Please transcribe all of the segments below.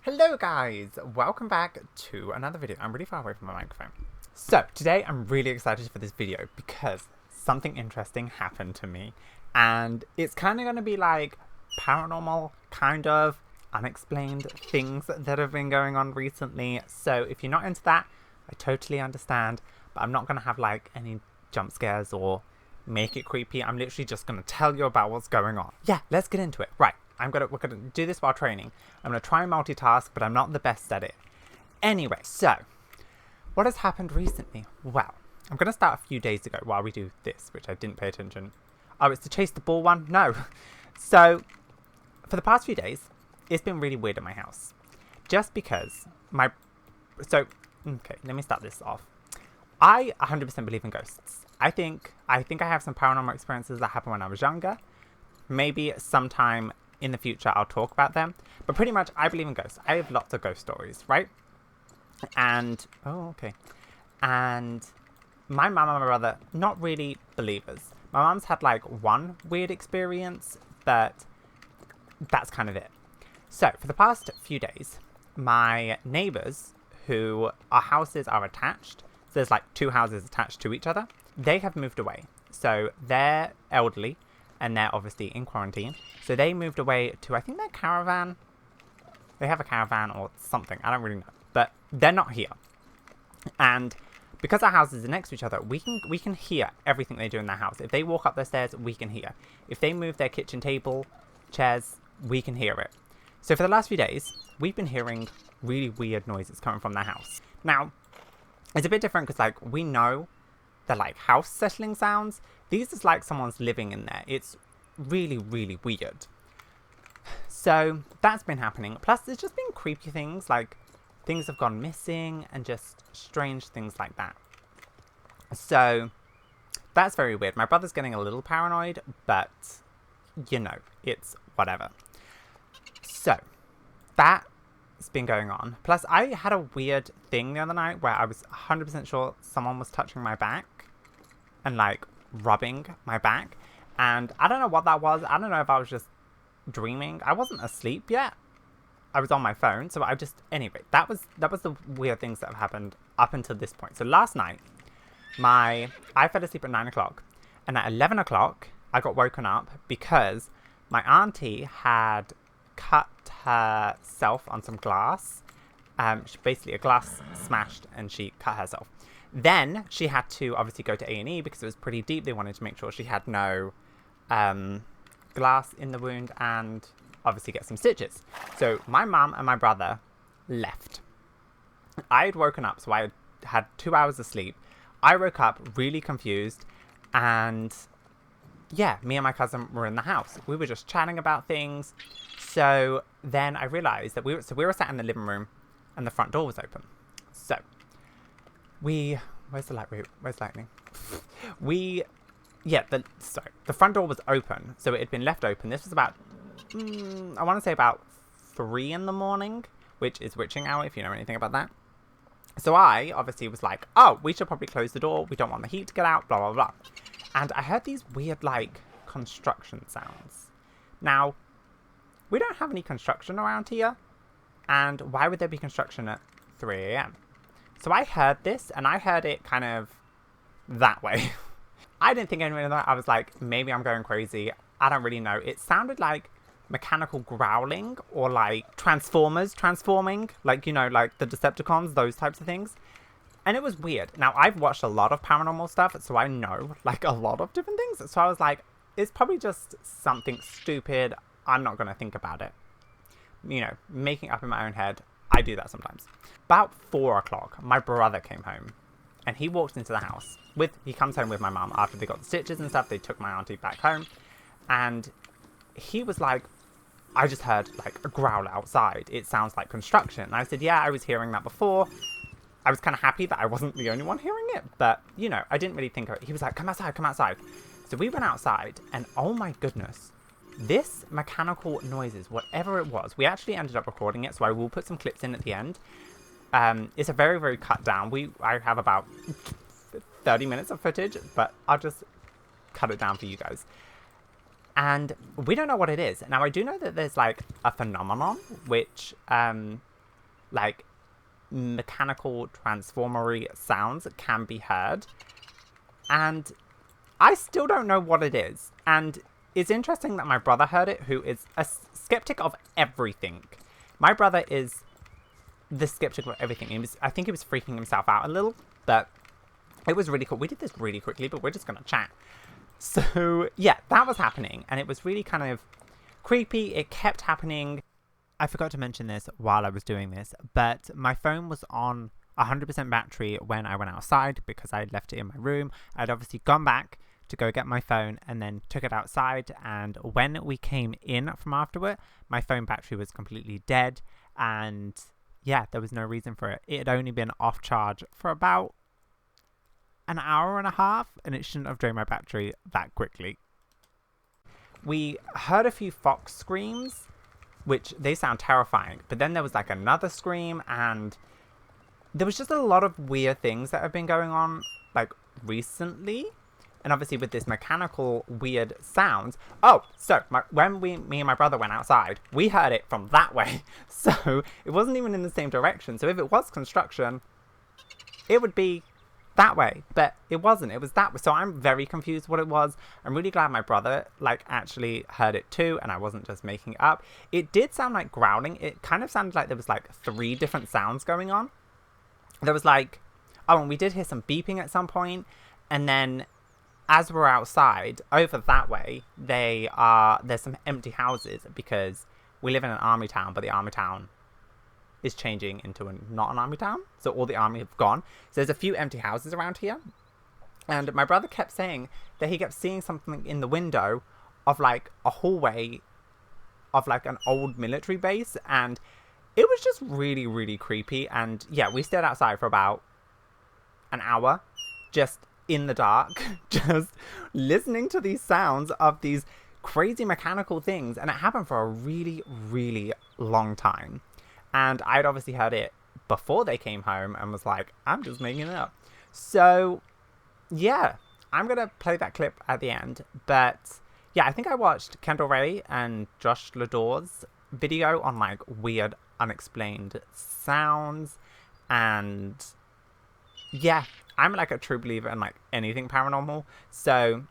Hello guys, welcome back to another video. I'm really far away from my microphone. So today I'm really excited for this video because something interesting happened to me, and it's kind of going to be like paranormal, kind of unexplained things that have been going on recently. So if you're not into that, I totally understand, but I'm not going to have like any jump scares or make it creepy. I'm literally just going to tell you about what's going on. Yeah, let's get into it. Right. We're gonna do this while training. I'm gonna try and multitask, but I'm not the best at it. Anyway, so what has happened recently? Well, I'm gonna start a few days ago while we do this, which I didn't pay attention. Oh, it's the chase the ball one? No. So for the past few days, it's been really weird at my house. Just because okay, let me start this off. I 100% believe in ghosts. I think I have some paranormal experiences that happened when I was younger. Maybe sometime in the future I'll talk about them, but pretty much I believe in ghosts. I have lots of ghost stories, right? And and my mum and my brother, not really believers. My mum's had like one weird experience, but that's kind of it. So for the past few days, my neighbors, who our houses are attached, so there's like two houses attached to each other, they have moved away. So they're elderly and they're obviously in quarantine. So they moved away to, I think, their caravan. They have a caravan or something. I don't really know. But they're not here. And because our houses are next to each other, we can hear everything they do in their house. If they walk up the stairs, we can hear. If they move their kitchen table, chairs, we can hear it. So for the last few days, we've been hearing really weird noises coming from their house. Now, it's a bit different because, like, we know they're like house settling sounds. These is like someone's living in there. It's really, really weird. So that's been happening. Plus, there's just been creepy things, like things have gone missing and just strange things like that. So that's very weird. My brother's getting a little paranoid, but you know, it's whatever. So that's been going on. Plus, I had a weird thing the other night where I was 100% sure someone was touching my back and like rubbing my back, and I don't know what that was. I don't know if I was just dreaming. I wasn't asleep yet. I was on my phone, so anyway, that was the weird things that have happened up until this point. So last night, I fell asleep at 9 o'clock, and at 11 o'clock, I got woken up because my auntie had cut herself on some glass. Basically, a glass smashed, and she cut herself. Then she had to obviously go to A&E because it was pretty deep. They wanted to make sure she had no glass in the wound and obviously get some stitches. So my mum and my brother left. I had woken up, so I had 2 hours of sleep. I woke up really confused, and yeah, me and my cousin were in the house. We were just chatting about things. So then I realized that we were sat in the living room and the front door was open. So where's the light? Where's lightning? The front door was open, so it had been left open. This was about, I want to say about 3 in the morning, which is witching hour, if you know anything about that. So I obviously was like, oh, we should probably close the door. We don't want the heat to get out, blah, blah, blah. And I heard these weird, like, construction sounds. Now, we don't have any construction around here, and why would there be construction at 3 a.m.? So I heard this, and I heard it kind of that way. I didn't think anything of that. I was like, maybe I'm going crazy. I don't really know. It sounded like mechanical growling or like Transformers transforming. Like, you know, like the Decepticons, those types of things. And it was weird. Now, I've watched a lot of paranormal stuff, so I know like a lot of different things. So I was like, it's probably just something stupid. I'm not going to think about it. You know, making up in my own head. I do that sometimes. About 4 o'clock, my brother came home, and he walked into the house. He comes home with my mum after they got the stitches and stuff. They took my auntie back home, and he was like, I just heard like a growl outside. It sounds like construction. And I said, yeah, I was hearing that before. I was kind of happy that I wasn't the only one hearing it, but you know, I didn't really think of it. He was like, come outside, come outside. So we went outside, and oh my goodness, this mechanical noises, whatever it was, we actually ended up recording it, so I will put some clips in at the end. It's a very, very cut down. I have about 30 minutes of footage, but I'll just cut it down for you guys. And we don't know what it is. Now, I do know that there's like a phenomenon which like, mechanical transformery sounds can be heard. And I still don't know what it is. And it's interesting that my brother heard it, who is a skeptic of everything. My brother is the skeptic of everything. I think he was freaking himself out a little, but it was really cool. We did this really quickly, but we're just going to chat. So, yeah, that was happening. And it was really kind of creepy. It kept happening. I forgot to mention this while I was doing this, but my phone was on 100% battery when I went outside because I had left it in my room. I'd obviously gone back to go get my phone and then took it outside. And when we came in from afterward, my phone battery was completely dead. And yeah, there was no reason for it. It had only been off charge for about an hour and a half, and it shouldn't have drained my battery that quickly. We heard a few fox screams, which they sound terrifying. But then there was like another scream, and there was just a lot of weird things that have been going on like recently. And obviously with this mechanical weird sounds. Oh, so when me and my brother went outside, we heard it from that way. So it wasn't even in the same direction. So if it was construction, it would be that way, but it wasn't. It was that way. So I'm very confused what it was. I'm really glad my brother like actually heard it too, and I wasn't just making it up. It did sound like growling. It kind of sounded like there was like 3 different sounds going on. There was like, oh, and we did hear some beeping at some point, and then as we're outside over that way, there's some empty houses because we live in an army town, but the army town is changing into not an army town. So all the army have gone. So there's a few empty houses around here. And my brother kept saying that he kept seeing something in the window of like a hallway of like an old military base. And it was just really, really creepy. And yeah, we stayed outside for about an hour, just in the dark, just listening to these sounds of these crazy mechanical things. And it happened for a really, really long time. And I'd obviously heard it before they came home and was like, I'm just making it up. So, yeah, I'm going to play that clip at the end. But, yeah, I think I watched Kendall Ray and Josh Lador's video on, like, weird, unexplained sounds. And, yeah, I'm, like, a true believer in, like, anything paranormal. So,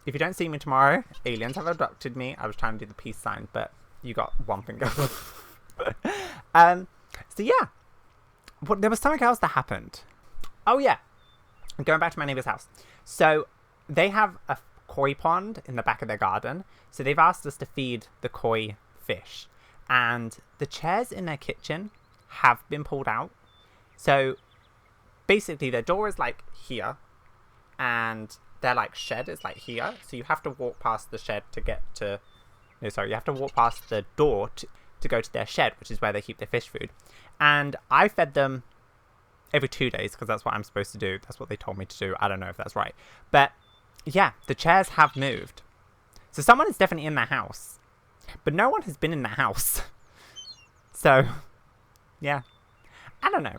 if you don't see me tomorrow, aliens have abducted me. I was trying to do the peace sign, but you got one finger. So yeah, there was something else that happened. Oh yeah, going back to my neighbor's house. So they have a koi pond in the back of their garden. So they've asked us to feed the koi fish. And the chairs in their kitchen have been pulled out. So basically their door is like here. And their like shed is like here. So you have to walk past the shed to get to... No, sorry, you have to walk past the door to go to their shed, which is where they keep their fish food. And I fed them every 2 days because that's what I'm supposed to do. That's what they told me to do. I don't know if that's right. But yeah, the chairs have moved. So someone is definitely in their house. But no one has been in the house. So, yeah. I don't know.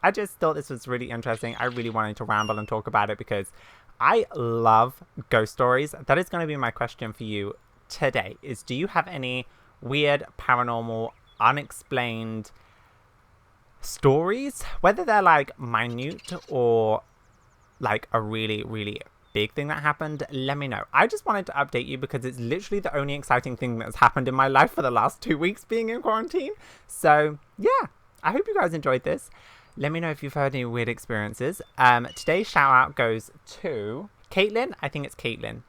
I just thought this was really interesting. I really wanted to ramble and talk about it because I love ghost stories. That is going to be my question for you today. Is do you have any weird, paranormal, unexplained stories, whether they're like minute or like a really, really big thing that happened? Let me know. I just wanted to update you because it's literally the only exciting thing that's happened in my life for the last 2 weeks being in quarantine. So yeah, I hope you guys enjoyed this. Let me know if you've heard any weird experiences. Today's shout out goes to Caitlin. I think it's Caitlin.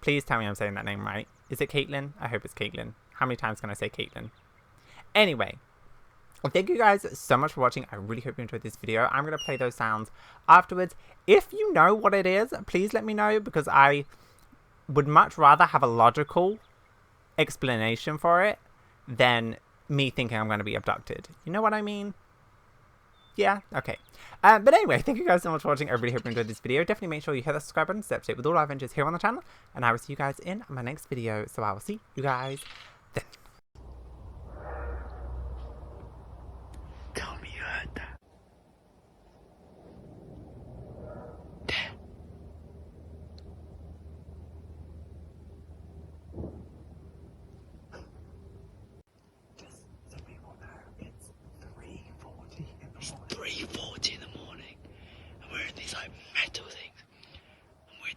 Please tell me I'm saying that name right. Is it Caitlin? I hope it's Caitlin. How many times can I say Caitlin? Anyway, thank you guys so much for watching. I really hope you enjoyed this video. I'm going to play those sounds afterwards. If you know what it is, please let me know because I would much rather have a logical explanation for it than me thinking I'm going to be abducted. You know what I mean? Yeah, okay. But anyway, thank you guys so much for watching. I really hope you enjoyed this video. Definitely make sure you hit the subscribe button to stay up to date with all our adventures here on the channel. And I will see you guys in my next video. So I will see you guys then. Tell me you heard that. Damn. Just so people know, it's 3 3:40 in the morning, and we're in these like metal things, and we're.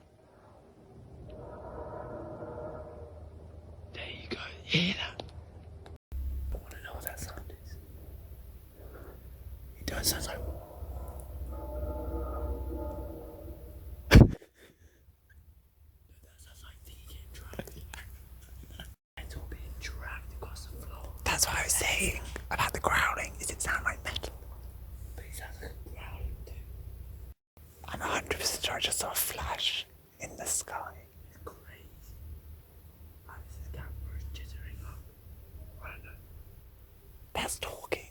There you go. You hear that? I want to know what that sound is. It does sound like. That sounds like things getting dragged. Metal being dragged across the floor. That's what I was saying about the growling. Does it sound like metal? But it sounds like a growling too. I'm 100% sure I just saw a flash in the sky. It's crazy. Like this camera is jittering up. I don't know. That's talking.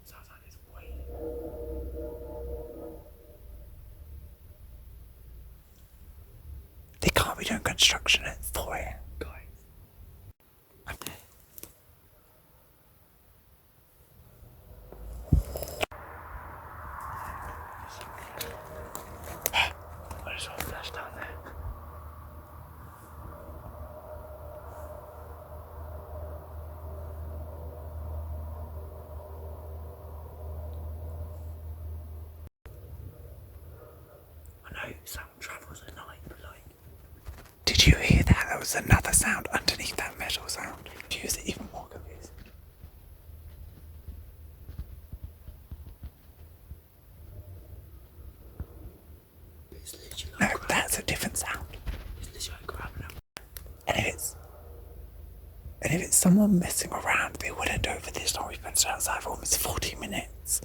Sounds like it's waiting. They can't be doing construction at 4 a.m. Guys. Okay. I just saw a flash down there. I know sound travels at night, but like. Did you hear that? There was another sound underneath that metal sound. Is it even more confusing? It's literally No, like that's a different sound. It's literally like grabbing up. And if it's someone messing around, they wouldn't do it for this long. We've been outside for almost 40 minutes.